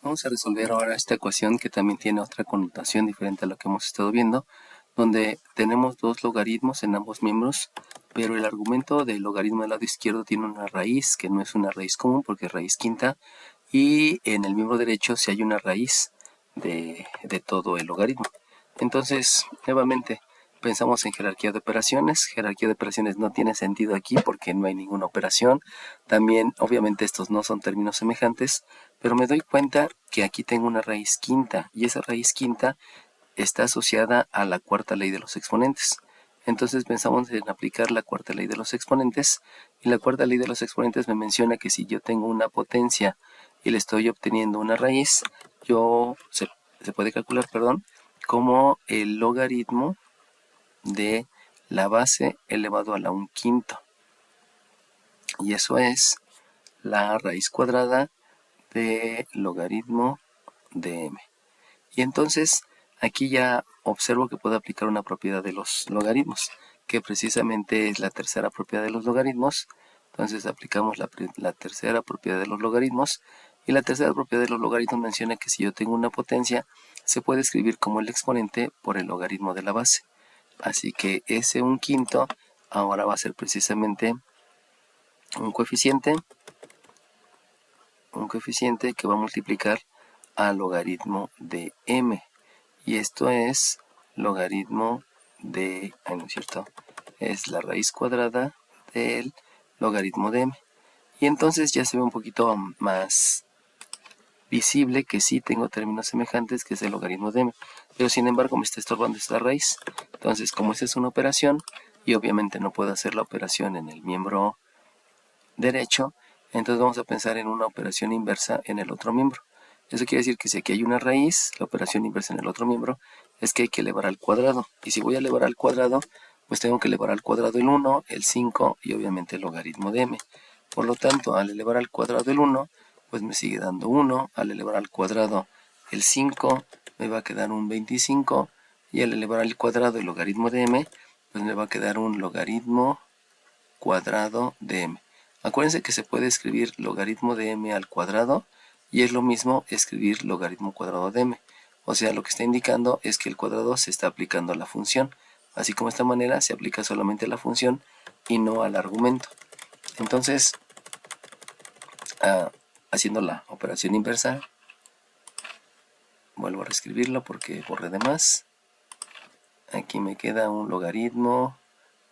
Vamos a resolver ahora esta ecuación que también tiene otra connotación diferente a lo que hemos estado viendo, donde tenemos dos logaritmos en ambos miembros, pero el argumento del logaritmo del lado izquierdo tiene una raíz que no es una raíz común porque es raíz quinta, y en el miembro derecho sí hay una raíz de todo el logaritmo. Entonces, nuevamente, pensamos en jerarquía de operaciones. Jerarquía de operaciones no tiene sentido aquí porque no hay ninguna operación. También, obviamente, estos no son términos semejantes, pero me doy cuenta que aquí tengo una raíz quinta y esa raíz quinta está asociada a la cuarta ley de los exponentes. Entonces pensamos en aplicar la cuarta ley de los exponentes, y la cuarta ley de los exponentes me menciona que si yo tengo una potencia y le estoy obteniendo una raíz, se puede calcular, perdón, como el logaritmo de la base elevado a la 1/5. Y eso es la raíz cuadrada de logaritmo de m. Y entonces aquí ya observo que puedo aplicar una propiedad de los logaritmos, que precisamente es la tercera propiedad de los logaritmos. Entonces aplicamos la tercera propiedad de los logaritmos, y la tercera propiedad de los logaritmos menciona que si yo tengo una potencia, se puede escribir como el exponente por el logaritmo de la base. Así que ese 1/5 ahora va a ser precisamente un coeficiente que va a multiplicar al logaritmo de m. Y esto es logaritmo de, no es cierto, es la raíz cuadrada del logaritmo de m. Y entonces ya se ve un poquito más visible que sí tengo términos semejantes, que es el logaritmo de m. Pero sin embargo me está estorbando esta raíz. Entonces, como esta es una operación, y obviamente no puedo hacer la operación en el miembro derecho, entonces vamos a pensar en una operación inversa en el otro miembro. Eso quiere decir que si aquí hay una raíz, la operación inversa en el otro miembro es que hay que elevar al cuadrado. Y si voy a elevar al cuadrado, pues tengo que elevar al cuadrado el 1, el 5 y obviamente el logaritmo de m. Por lo tanto, al elevar al cuadrado el 1, pues me sigue dando 1. Al elevar al cuadrado el 5, me va a quedar un 25. Y al elevar al cuadrado el logaritmo de m, pues me va a quedar un logaritmo cuadrado de m. Acuérdense que se puede escribir logaritmo de m al cuadrado y es lo mismo escribir logaritmo cuadrado de m. O sea, lo que está indicando es que el cuadrado se está aplicando a la función. Así como de esta manera se aplica solamente a la función y no al argumento. Entonces, haciendo la operación inversa, vuelvo a reescribirlo porque borré de más. Aquí me queda un logaritmo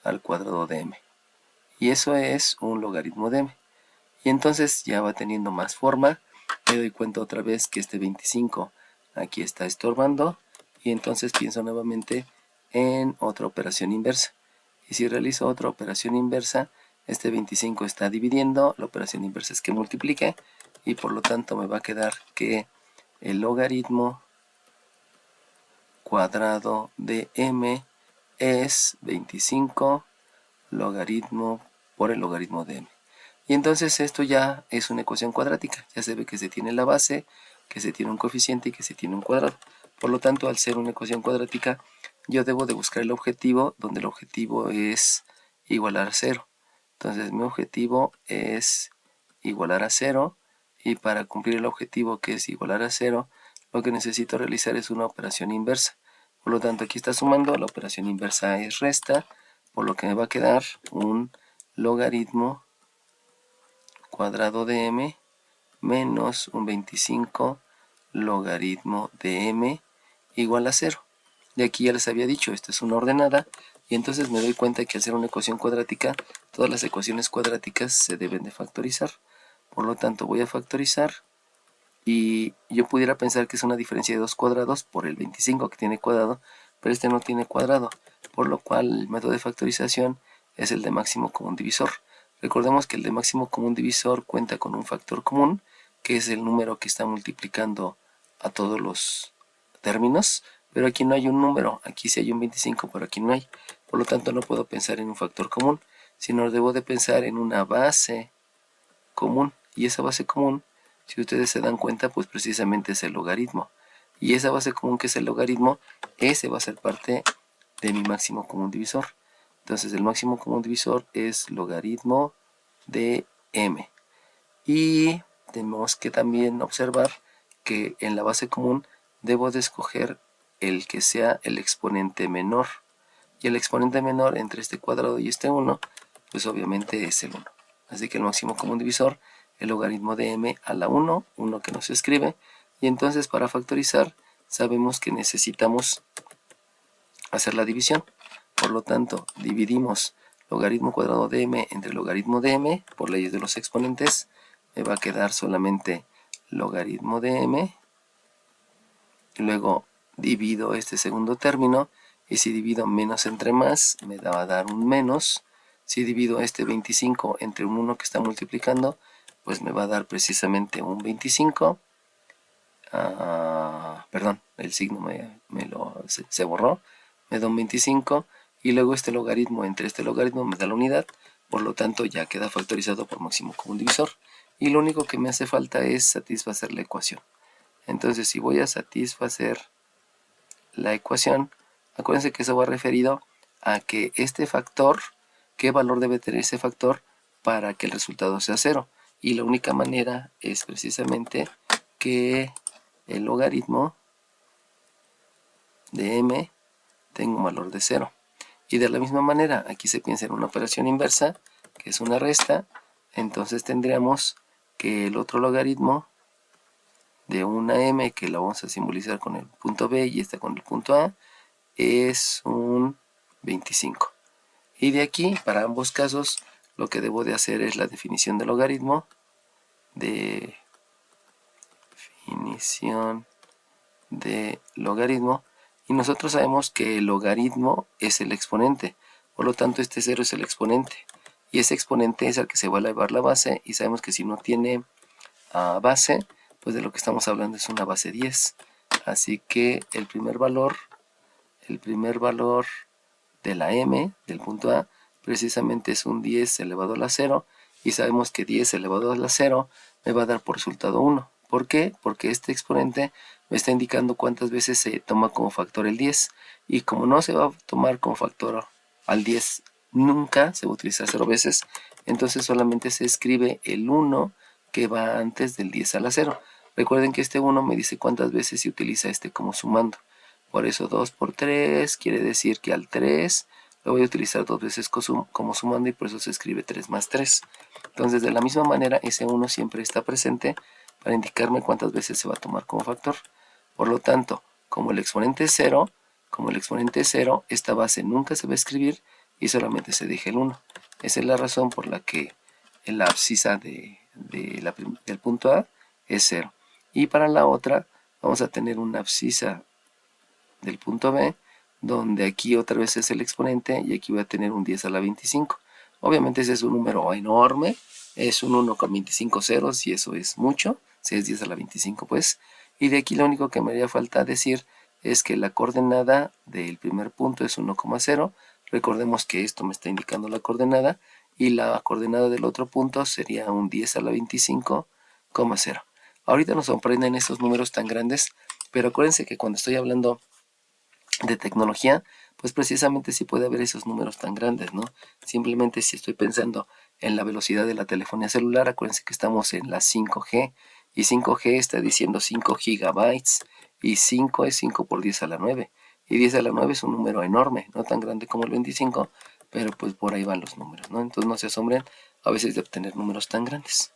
al cuadrado de m. Y eso es un logaritmo de m. Y entonces ya va teniendo más forma. Me doy cuenta otra vez que este 25 aquí está estorbando. Y entonces pienso nuevamente en otra operación inversa. Y si realizo otra operación inversa, este 25 está dividiendo. La operación inversa es que multiplique. Y por lo tanto me va a quedar que el logaritmo cuadrado de m es 25 logaritmo por el logaritmo de m. Y entonces esto ya es una ecuación cuadrática. Ya se ve que se tiene la base, que se tiene un coeficiente y que se tiene un cuadrado. Por lo tanto, al ser una ecuación cuadrática, yo debo de buscar el objetivo, donde el objetivo es igualar a 0. Entonces mi objetivo es igualar a 0, y para cumplir el objetivo que es igualar a 0, lo que necesito realizar es una operación inversa. Por lo tanto, aquí está sumando, la operación inversa es resta, por lo que me va a quedar un logaritmo cuadrado de m menos un 25 logaritmo de m igual a 0. De aquí ya les había dicho, esta es una ordenada, y entonces me doy cuenta que al ser una ecuación cuadrática, todas las ecuaciones cuadráticas se deben de factorizar. Por lo tanto, voy a factorizar, y yo pudiera pensar que es una diferencia de 2 cuadrados por el 25 que tiene cuadrado, pero este no tiene cuadrado, por lo cual el método de factorización es el de máximo común divisor. Recordemos que el de máximo común divisor cuenta con un factor común, que es el número que está multiplicando a todos los términos, pero aquí no hay un número, aquí sí hay un 25, pero aquí no hay. Por lo tanto, no puedo pensar en un factor común, sino debo de pensar en una base común, y esa base común, si ustedes se dan cuenta, pues precisamente es el logaritmo. Y esa base común que es el logaritmo, ese va a ser parte de mi máximo común divisor. Entonces el máximo común divisor es logaritmo de m. Y tenemos que también observar que en la base común debo de escoger el que sea el exponente menor. Y el exponente menor entre este cuadrado y este 1, pues obviamente es el 1. Así que el máximo común divisor, el logaritmo de m a la 1, 1 que no se escribe. Y entonces para factorizar sabemos que necesitamos hacer la división. Por lo tanto, dividimos logaritmo cuadrado de m entre logaritmo de m, por leyes de los exponentes, me va a quedar solamente logaritmo de m, y luego divido este segundo término, y si divido menos entre más, me va a dar un menos. Si divido este 25 entre un 1 que está multiplicando, pues me va a dar precisamente un 25. Perdón, el signo se borró, me da un 25, y luego este logaritmo entre este logaritmo me da la unidad, por lo tanto ya queda factorizado por máximo común divisor, y lo único que me hace falta es satisfacer la ecuación. Entonces, si voy a satisfacer la ecuación, acuérdense que eso va referido a que este factor, qué valor debe tener ese factor para que el resultado sea 0, y la única manera es precisamente que el logaritmo de m tenga un valor de 0. Y de la misma manera, aquí se piensa en una operación inversa, que es una resta, entonces tendríamos que el otro logaritmo de una m, que la vamos a simbolizar con el punto b y esta con el punto a, es un 25. Y de aquí, para ambos casos, lo que debo de hacer es la definición del logaritmo, y nosotros sabemos que el logaritmo es el exponente, por lo tanto este 0 es el exponente, y ese exponente es al que se va a elevar la base, y sabemos que si no tiene base, pues de lo que estamos hablando es una base 10, así que el primer valor de la m, del punto A, precisamente es un 10 elevado a la 0, y sabemos que 10 elevado a la 0 me va a dar por resultado 1. ¿Por qué? Porque este exponente me está indicando cuántas veces se toma como factor el 10, y como no se va a tomar como factor al 10 nunca, se va a utilizar 0 veces, entonces solamente se escribe el 1 que va antes del 10 a la 0. Recuerden que este 1 me dice cuántas veces se utiliza este como sumando. Por eso 2 por 3 quiere decir que al 3 lo voy a utilizar 2 veces como sumando, y por eso se escribe 3 más 3. Entonces, de la misma manera, ese 1 siempre está presente para indicarme cuántas veces se va a tomar como factor. Por lo tanto, como el exponente es 0, esta base nunca se va a escribir y solamente se deja el 1. Esa es la razón por la que la abscisa del punto A es 0. Y para la otra, vamos a tener una abscisa del punto B, donde aquí otra vez es el exponente, y aquí voy a tener un 10 a la 25. Obviamente ese es un número enorme, es un 1 con 25 ceros, y eso es mucho, si es 10 a la 25 pues. Y de aquí lo único que me haría falta decir es que la coordenada del primer punto es 1,0. Recordemos que esto me está indicando la coordenada, y la coordenada del otro punto sería un 10 a la 25,0. Ahorita nos sorprenden estos números tan grandes, pero acuérdense que cuando estoy hablando de tecnología, pues precisamente sí puede haber esos números tan grandes, ¿no? Simplemente si estoy pensando en la velocidad de la telefonía celular, acuérdense que estamos en la 5G, y 5G está diciendo 5 gigabytes, y 5 es 5 por 10 a la 9, y 10 a la 9 es un número enorme, no tan grande como el 25, pero pues por ahí van los números, ¿no? Entonces no se asombren a veces de obtener números tan grandes.